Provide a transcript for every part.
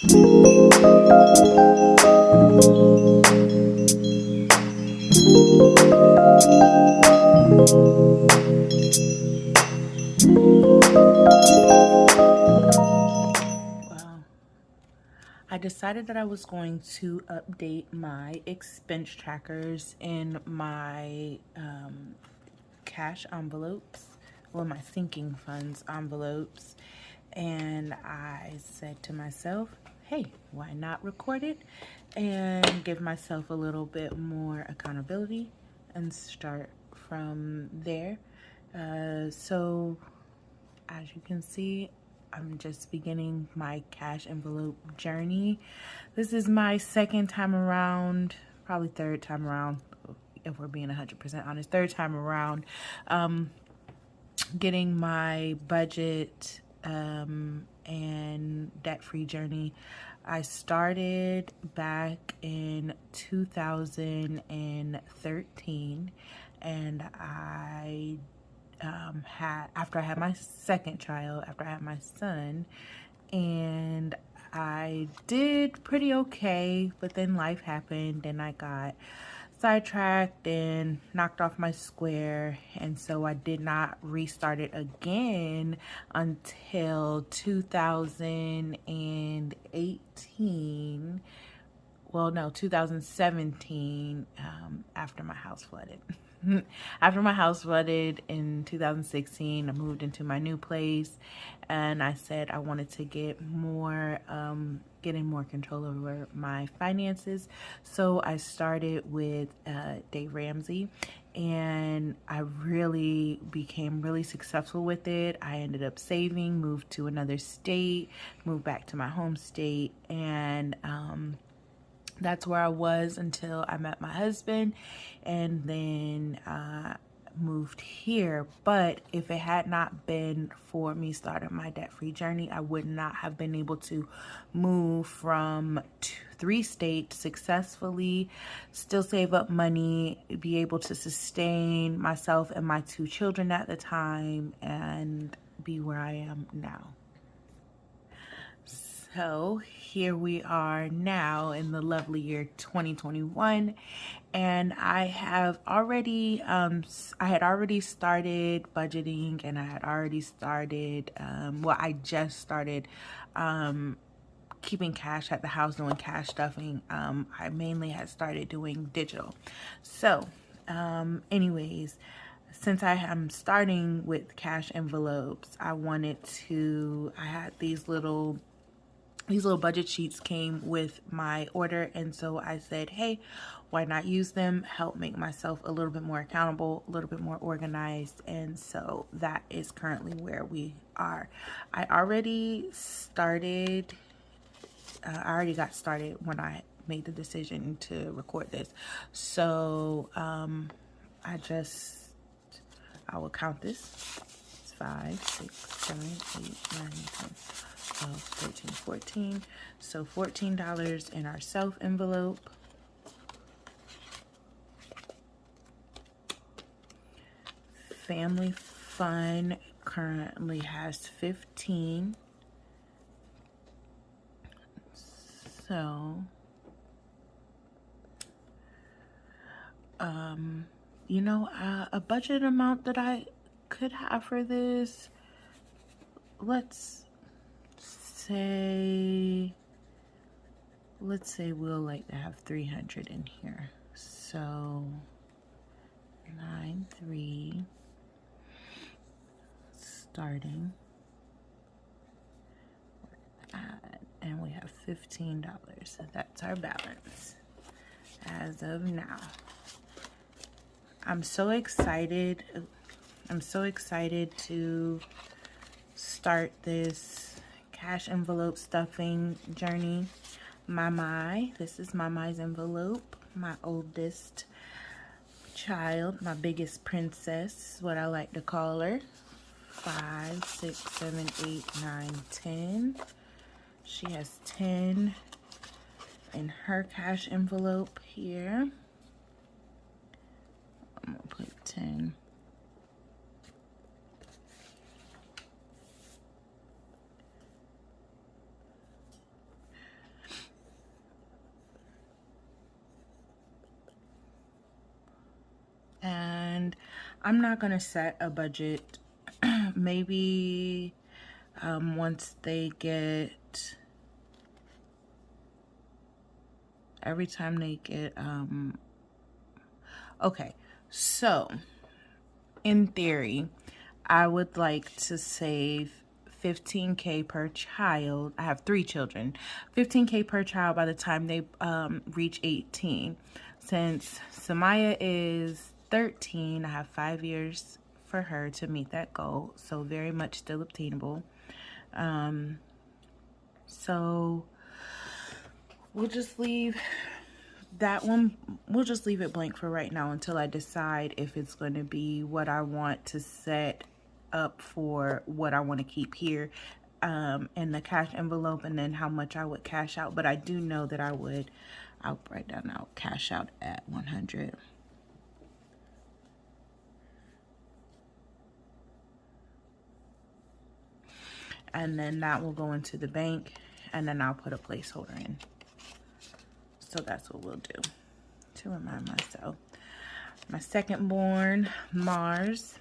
I decided that I was going to update my expense trackers in my cash envelopes, well, my sinking funds envelopes. And I said to myself, hey, why not record it and give myself a little bit more accountability and start from there. So as you can see, I'm just beginning my cash envelope journey. This is my second time around, probably third time around, if we're being 100% honest, third time around, getting my budget and debt-free journey. I started back in 2013, and I after I had my second child, after I had my son, and I did pretty okay, but then life happened and I got sidetracked and knocked off my square, and so I did not restart it again until 2018. Well, no, 2017, after my house flooded. After my house flooded in 2016, I moved into my new place, and I said I wanted to get more, getting more control over my finances. So I started with Dave Ramsey, and I really became really successful with it. I ended up saving, moved to another state, moved back to my home state, and that's where I was until I met my husband, and then moved here. But if it had not been for me starting my debt-free journey, I would not have been able to move from 3 states successfully, still save up money, be able to sustain myself and my 2 children at the time, and be where I am now. So here we are now in the lovely year 2021, and I have already I had already started budgeting, and I had already started well, I just started keeping cash at the house, doing cash stuffing. I mainly had started doing digital. So anyways, since I am starting with cash envelopes, I had these little budget sheets came with my order, and so I said, hey, why not use them, help make myself a little bit more accountable, a little bit more organized. And so that is currently where we are. I already got started when I made the decision to record this. So I will count this. It's 5, 6, 7, 8, 9, 10, 12, 13, 14. So $14 in our self envelope. Family Fun currently has 15. So, a budget amount that I could have for this, let's say we'll like to have 300 in here. So 9-3 starting, and we have $15. So that's our balance as of now. I'm so excited to start this cash envelope stuffing journey. This is Miah's envelope, my oldest child, my biggest princess, what I like to call her. 5, 6, 7, 8, 9, 10. She has 10 in her cash envelope here. I'm gonna put 10. I'm not gonna set a budget. Maybe once they get, every time they get, okay, so in theory, I would like to save 15K per child. I have 3 children. 15K per child by the time they reach 18. Since Samaya is 13, I have 5 years for her to meet that goal. So very much still obtainable. So we'll just leave that one, we'll just leave it blank for right now until I decide if it's going to be what I want to set up for what I want to keep here in the cash envelope, and then how much I would cash out. But I do know that I'll write down, I'll cash out at 100. And then that will go into the bank, and then I'll put a placeholder in. So that's what we'll do to remind myself. My second born, Mars,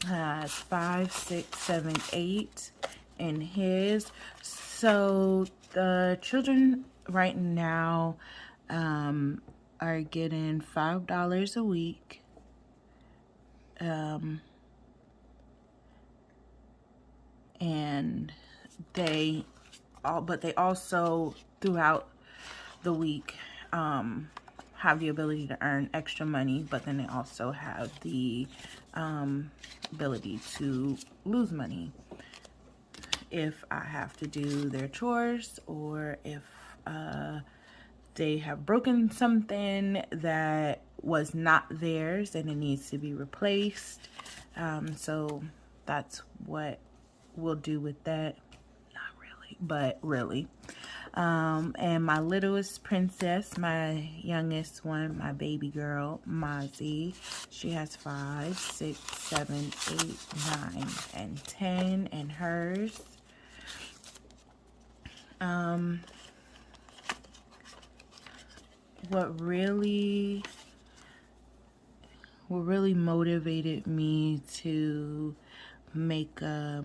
has 5, 6, 7, 8 in his. So the children right now are getting $5 a week. And they also throughout the week have the ability to earn extra money, but then they also have the ability to lose money if I have to do their chores, or if they have broken something that was not theirs and it needs to be replaced. So that's what we'll do with that. Not really, but really. And my littlest princess, my youngest one, my baby girl, Mazi, she has 5, 6, 7, 8, 9, and 10 in hers. What really motivated me to make a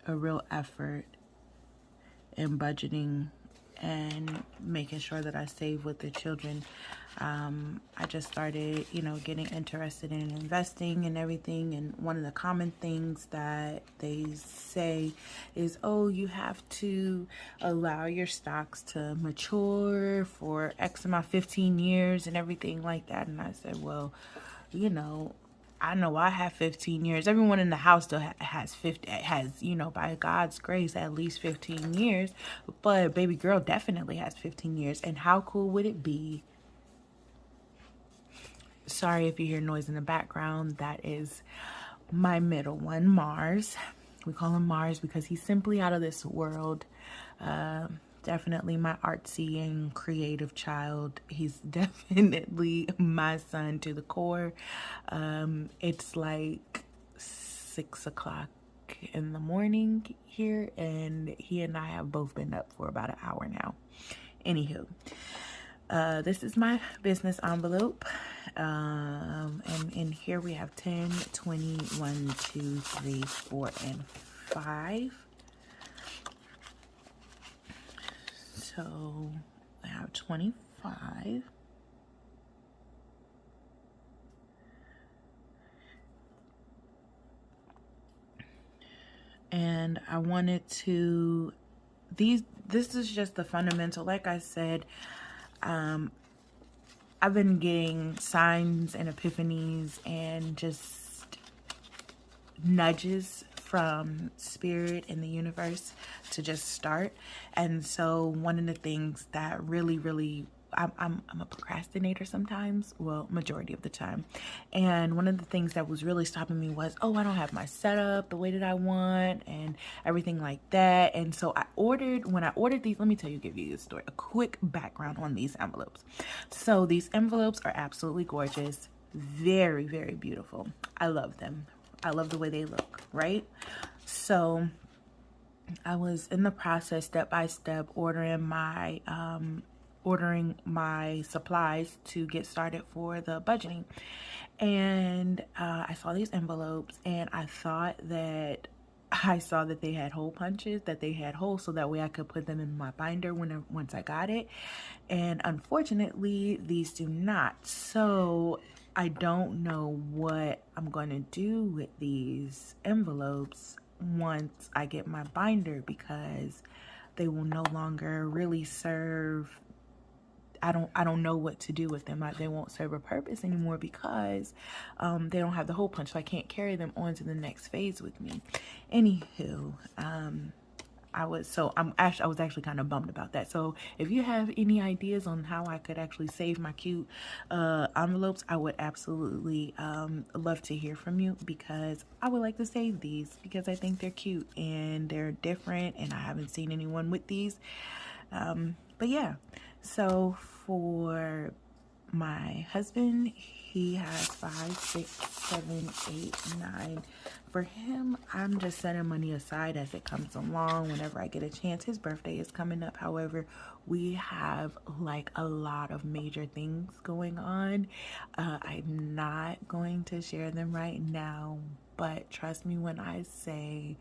real effort in budgeting and making sure that I save with the children. I just started, getting interested in investing and everything. And one of the common things that they say is, oh, you have to allow your stocks to mature for X amount, 15 years and everything like that. And I said, well, I know I have 15 years. Everyone in the house still has by God's grace, at least 15 years. But baby girl definitely has 15 years. And how cool would it be? Sorry if you hear noise in the background. That is my middle one, Mars. We call him Mars because he's simply out of this world. Definitely my artsy and creative child. He's definitely my son to the core. It's like 6 o'clock in the morning here, and he and I have both been up for about an hour now. Anywho, this is my business envelope. And in here we have 10, 20, 1, 2, 3, 4, and 5. So I have 25. And I wanted to, this is just the fundamental. Like I said, I've been getting signs and epiphanies and just nudges from spirit in the universe to just start. And so one of the things that really I'm a procrastinator sometimes, well, majority of the time. And one of the things that was really stopping me was, oh, I don't have my setup the way that I want and everything like that. And so when I ordered these, let me give you a story, a quick background on these envelopes. So these envelopes are absolutely gorgeous, very, very beautiful. I love them. I love the way they look, right? So I was in the process, step by step, ordering my supplies to get started for the budgeting. And I saw these envelopes, and I saw that they had hole punches, that they had holes, so that way I could put them in my binder once I got it. And unfortunately, these do not. So I don't know what I'm going to do with these envelopes once I get my binder, because they will no longer really serve. I don't know what to do with them. They won't serve a purpose anymore, because they don't have the hole punch. So I can't carry them on to the next phase with me. Anywho, I was actually kind of bummed about that. So if you have any ideas on how I could actually save my cute envelopes, I would absolutely love to hear from you, because I would like to save these, because I think they're cute and they're different, and I haven't seen anyone with these. But yeah, so for my husband, he has 5, 6, 7, 8, 9. For him, I'm just setting money aside as it comes along whenever I get a chance. His birthday is coming up. However, we have like a lot of major things going on. I'm not going to share them right now, but trust me when I say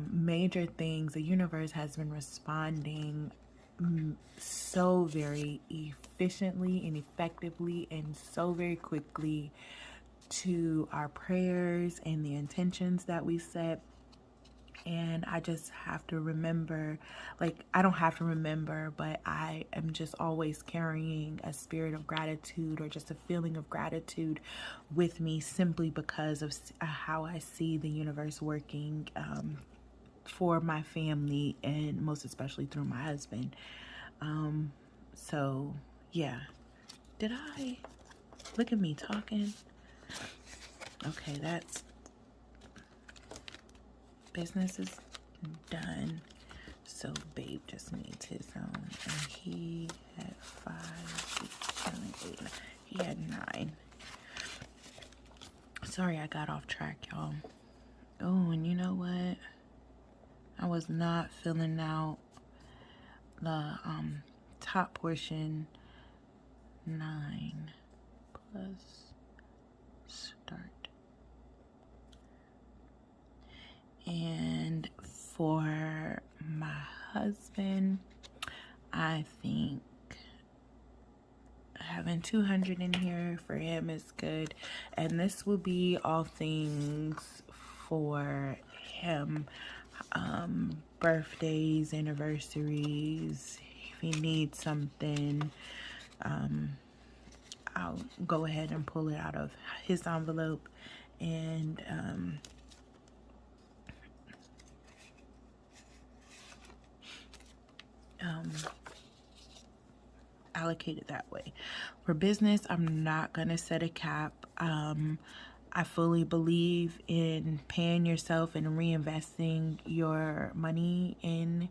major things. The universe has been responding so very efficiently and effectively and so very quickly to our prayers and the intentions that we set. And I just have to remember, like, I don't have to remember, but I am just always carrying a spirit of gratitude, or just a feeling of gratitude with me, simply because of how I see the universe working for my family, and most especially through my husband. So yeah, did I look at me talking? Okay, that's business is done. So babe just needs his own, and he had 5, 6, 7, 8, 9. He had 9. Sorry, I got off track, y'all. Oh, and you know what? I was not filling out the top portion. 9 plus start. And for my husband, I think having 200 in here for him is good. And this will be all things for him. Birthdays, anniversaries, if he needs something, I'll go ahead and pull it out of his envelope and allocate it that way. For business, I'm not gonna set a cap. I fully believe in paying yourself and reinvesting your money in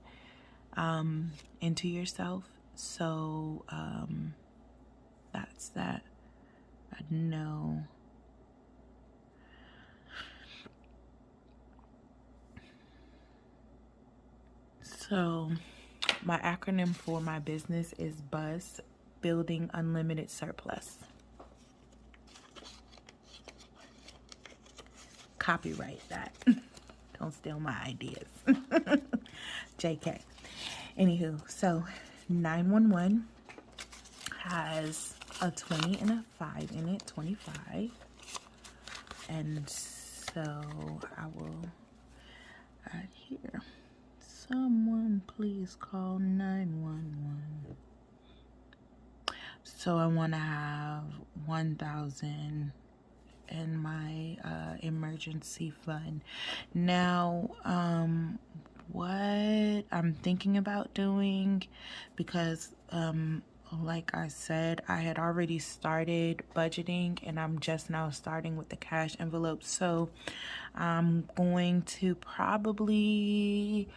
into yourself. So that's that. I know. So my acronym for my business is BUZZ, Building Unlimited Surplus. Copyright that. Don't steal my ideas. JK. Anywho, so 911 has a 20 and a 5 in it, 25. And so I will add here. Someone please call 911. So I want to have 1,000 in my emergency fund. Now, what I'm thinking about doing, because like I said, I had already started budgeting, and I'm just now starting with the cash envelope. So I'm going to probably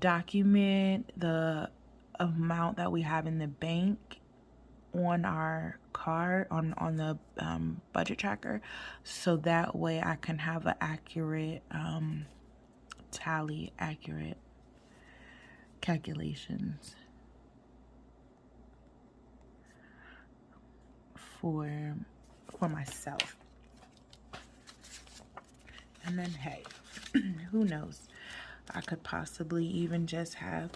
document the amount that we have in the bank on our card, on the budget tracker, so that way I can have an accurate tally, accurate calculations for for myself. And then, hey, who knows? I could possibly even just have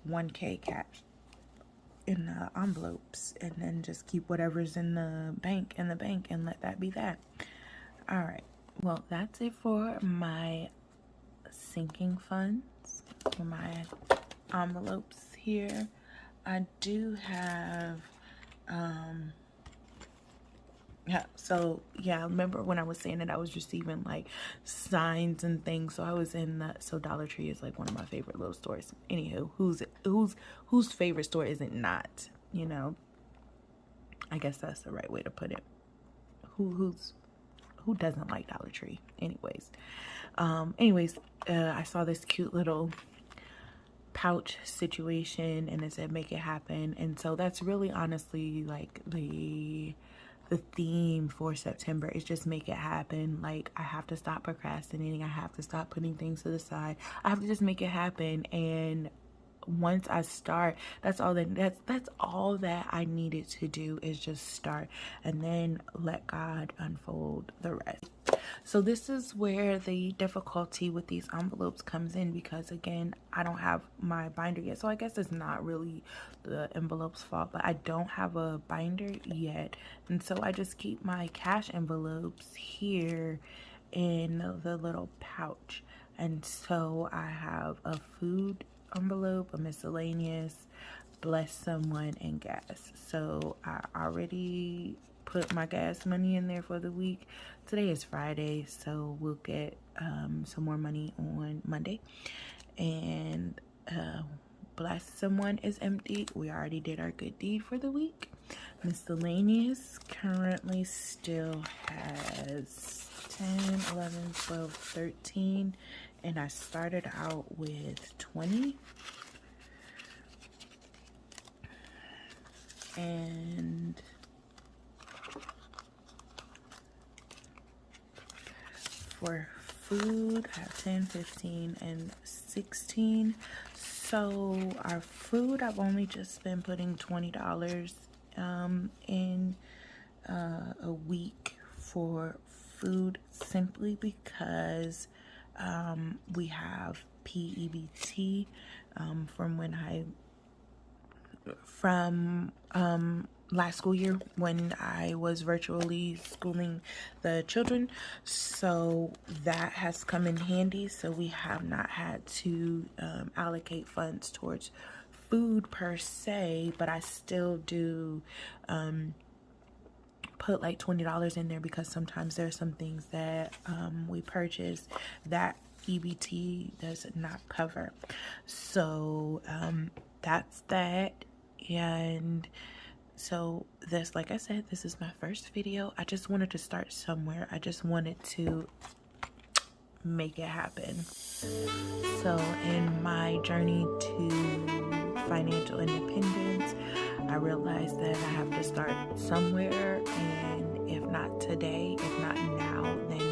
1K cash in the envelopes and then just keep whatever's in the bank and let that be that. All right. Well, that's it for my sinking funds, for my envelopes here. I do have yeah, I remember when I was saying that I was receiving like signs and things. So I was in Dollar Tree is like one of my favorite little stores. Anywho, whose favorite store is it not? You know, I guess that's the right way to put it. Who doesn't like Dollar Tree? Anyways, I saw this cute little pouch situation and it said make it happen, and so that's really honestly like the theme for September is just make it happen. Like, I have to stop procrastinating. I have to stop putting things to the side. I have to just make it happen. And once I start, that's all that I needed to do, is just start and then let God unfold the rest. So this is where the difficulty with these envelopes comes in, because again, I don't have my binder yet. So I guess it's not really the envelope's fault, but I don't have a binder yet. And so I just keep my cash envelopes here in the little pouch. And so I have a food envelope, a miscellaneous, bless someone, and gas. So I already put my gas money in there for the week. Today is Friday, so we'll get some more money on Monday. And bless someone is empty. We already did our good deed for the week. Miscellaneous currently still has 10, 11, 12, 13, and I started out with 20. And for food, I have 10, 15, and 16. So our food, I've only just been putting $20 in a week for food, simply because we have PEBT from last school year when I was virtually schooling the children. So that has come in handy. So we have not had to allocate funds towards food per se, but I still do put like $20 in there, because sometimes there are some things that we purchase that EBT does not cover. So that's that. And so this, like I said, this is my first video. I just wanted to start somewhere. I just wanted to make it happen. So in my journey to financial independence, I realized that I have to start somewhere, and if not today, if not now, then